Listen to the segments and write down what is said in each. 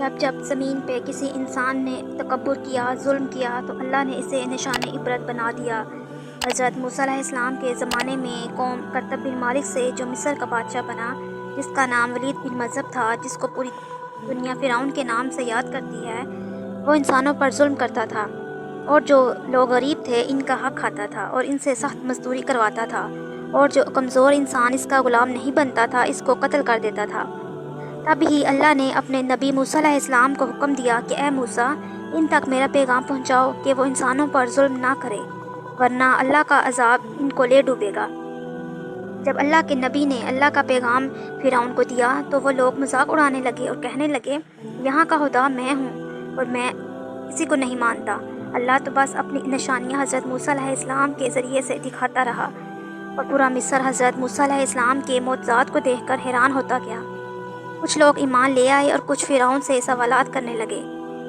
جب جب زمین پہ کسی انسان نے تکبر کیا، ظلم کیا، تو اللہ نے اسے نشان عبرت بنا دیا۔ حضرت موسیٰ علیہ السلام کے زمانے میں قوم کرتب بن مالک سے جو مصر کا بادشاہ بنا، جس کا نام ولید بن مذہب تھا، جس کو پوری دنیا فرعون کے نام سے یاد کرتی ہے، وہ انسانوں پر ظلم کرتا تھا اور جو لوگ غریب تھے ان کا حق کھاتا تھا اور ان سے سخت مزدوری کرواتا تھا، اور جو کمزور انسان اس کا غلام نہیں بنتا تھا اس کو قتل کر دیتا تھا۔ تب ہی اللہ نے اپنے نبی موسیٰ علیہ السلام کو حکم دیا کہ اے موسیٰ، ان تک میرا پیغام پہنچاؤ کہ وہ انسانوں پر ظلم نہ کرے، ورنہ اللہ کا عذاب ان کو لے ڈوبے گا۔ جب اللہ کے نبی نے اللہ کا پیغام فرعون کو دیا تو وہ لوگ مذاق اڑانے لگے اور کہنے لگے، یہاں کا خدا میں ہوں اور میں کسی کو نہیں مانتا۔ اللہ تو بس اپنی نشانیاں حضرت موسیٰ علیہ السلام کے ذریعے سے دکھاتا رہا، اور پورا مصر حضرت موسیٰ علیہ السلام کے معجزات کو دیکھ کر حیران ہوتا گیا۔ کچھ لوگ ایمان لے آئے اور کچھ فرعون سے سوالات کرنے لگے۔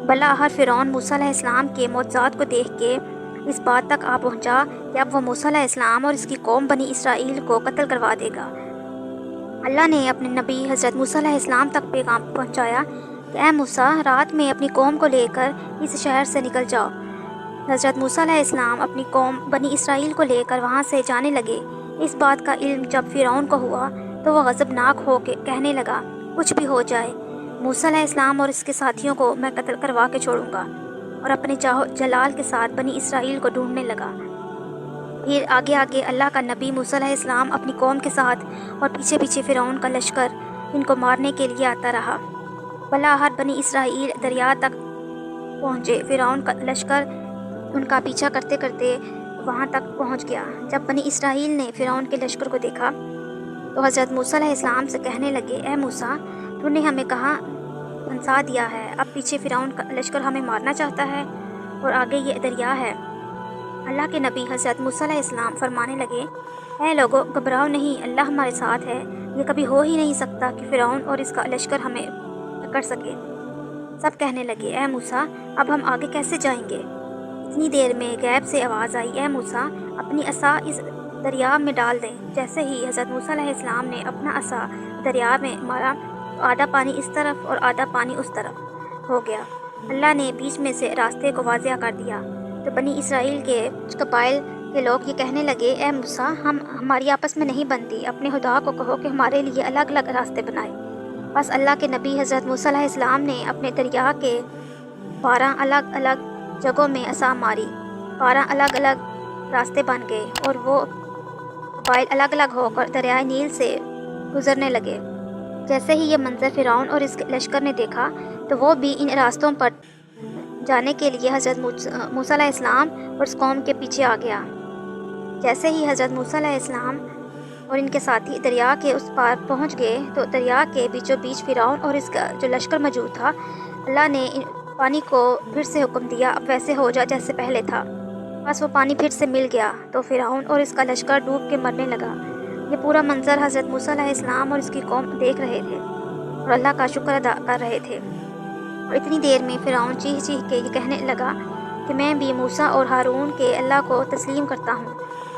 بلاآخر فرعون موسیٰ علیہ السلام کے معجزات کو دیکھ کے اس بات تک آ پہنچا کہ اب وہ موسیٰ علیہ السلام اور اس کی قوم بنی اسرائیل کو قتل کروا دے گا۔ اللہ نے اپنے نبی حضرت موسیٰ علیہ السلام تک پیغام پہنچایا کہ اے موسیٰ، رات میں اپنی قوم کو لے کر اس شہر سے نکل جاؤ۔ حضرت موسیٰ علیہ السلام اپنی قوم بنی اسرائیل کو لے کر وہاں سے جانے لگے۔ اس بات کا علم جب فرعون کو ہوا تو وہ غضبناک ہو کے کہنے لگا، کچھ بھی ہو جائے، موسیٰ علیہ السلام اور اس کے ساتھیوں کو میں قتل کروا کے چھوڑوں گا، اور اپنے چاہو جلال کے ساتھ بنی اسرائیل کو ڈھونڈنے لگا۔ پھر آگے آگے اللہ کا نبی موسیٰ علیہ السلام اپنی قوم کے ساتھ اور پیچھے پیچھے فرعون کا لشکر ان کو مارنے کے لیے آتا رہا۔ بلاآخر بنی اسرائیل دریا تک پہنچے۔ فرعون کا لشکر ان کا پیچھا کرتے کرتے وہاں تک پہنچ گیا۔ جب بنی اسرائیل نے فرعون کے لشکر کو دیکھا تو حضرت موسیٰ علیہ السلام سے کہنے لگے، اے موسیٰ، تو نے ہمیں کہاں پھنسا دیا ہے؟ اب پیچھے فرعون کا لشکر ہمیں مارنا چاہتا ہے اور آگے یہ دریا ہے۔ اللہ کے نبی حضرت موسیٰ علیہ السلام فرمانے لگے، اے لوگو، گھبراؤ نہیں، اللہ ہمارے ساتھ ہے، یہ کبھی ہو ہی نہیں سکتا کہ فرعون اور اس کا لشکر ہمیں پکڑ سکے۔ سب کہنے لگے، اے موسیٰ، اب ہم آگے کیسے جائیں گے؟ اتنی دیر میں غیب سے آواز آئی، اے موسیٰ، اپنی عصا اس دریا میں ڈال دیں۔ جیسے ہی حضرت موسیٰ علیہ السلام نے اپنا عصا دریا میں مارا تو آدھا پانی اس طرف اور آدھا پانی اس طرف ہو گیا۔ اللہ نے بیچ میں سے راستے کو واضح کر دیا تو بنی اسرائیل کے قبائل کے لوگ یہ کہنے لگے، اے موسیٰ، ہماری آپس میں نہیں بنتی، اپنے خدا کو کہو کہ ہمارے لیے الگ الگ راستے بنائے۔ بس اللہ کے نبی حضرت موسیٰ علیہ السلام نے اپنے دریا کے 12 الگ الگ جگہوں میں عصا ماری، 12 الگ الگ راستے بن گئے اور وہ قبائل الگ الگ ہو کر دریائے نیل سے گزرنے لگے۔ جیسے ہی یہ منظر فرعون اور اس کے لشکر نے دیکھا تو وہ بھی ان راستوں پر جانے کے لیے حضرت موسیٰ علیہ السلام اور اس قوم کے پیچھے آ گیا۔ جیسے ہی حضرت موسیٰ علیہ السلام اور ان کے ساتھی دریا کے اس پار پہنچ گئے تو دریا کے بیچوں بیچ فرعون اور اس کا جو لشکر موجود تھا، اللہ نے پانی کو پھر سے حکم دیا، اب ویسے ہو جا جیسے پہلے تھا۔ بس وہ پانی پھر سے مل گیا تو فرعون اور اس کا لشکر ڈوب کے مرنے لگا۔ یہ پورا منظر حضرت موسیٰ علیہ السلام اور اس کی قوم دیکھ رہے تھے اور اللہ کا شکر ادا کر رہے تھے۔ اور اتنی دیر میں فرعون چیخ چیخ کے یہ کہنے لگا کہ میں بھی موسیٰ اور ہارون کے اللہ کو تسلیم کرتا ہوں،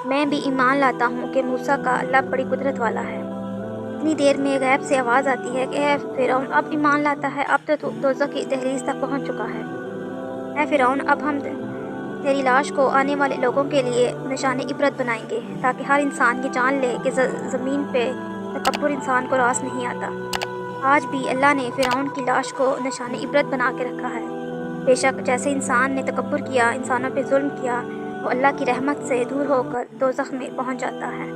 میں بھی ایمان لاتا ہوں کہ موسیٰ کا اللہ بڑی قدرت والا ہے۔ اتنی دیر میں غیب سے آواز آتی ہے کہ اے فرعون، اب ایمان لاتا ہے، اب تو دوزخ کی دہلیز تک پہنچ چکا ہے۔ اے فرعون، اب ہم تیری لاش کو آنے والے لوگوں کے لیے نشان عبرت بنائیں گے، تاکہ ہر انسان یہ جان لے کہ زمین پہ تکبر انسان کو راس نہیں آتا۔ آج بھی اللہ نے فرعون کی لاش کو نشان عبرت بنا کے رکھا ہے۔ بے شک جیسے انسان نے تکبر کیا، انسانوں پہ ظلم کیا، وہ اللہ کی رحمت سے دور ہو کر دوزخ میں پہنچ جاتا ہے۔